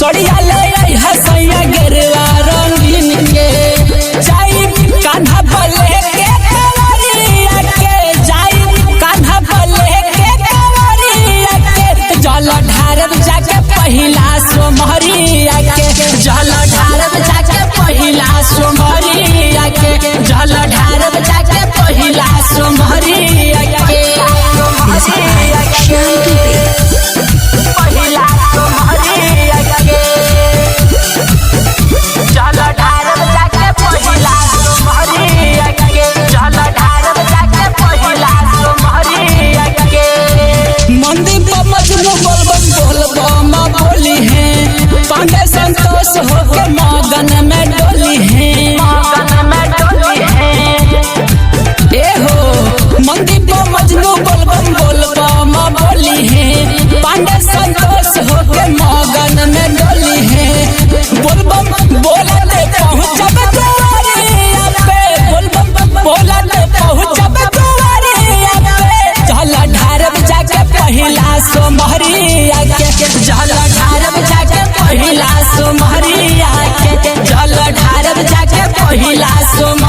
गड़िया ले हसैया गिरवा रंगीन के जाई कान्हा भले के कवरिया के जाई कान्हा भले के कवरिया के जल ढारब जाके पहिला सोमहरिया के जल ढारब जाके पहिला सोमहरिया के जल ढारब जाके पहिला सोमहरिया के पांडे संतोष होके मगन में डोली है ए हो मंदीप मजनू बोलबम बोलबम बोली है पांडे संतोष होके मगन में डोली है बोलबम बोलते पहुंचब दुआरिया पे बोलबम बोलते पहुंचब दुआरिया पे जल ढारब जाके पहिला सोमहरिया के जल ढारब जाके पहिला सोमहरिया के जल ढारब जाके पहिला सोम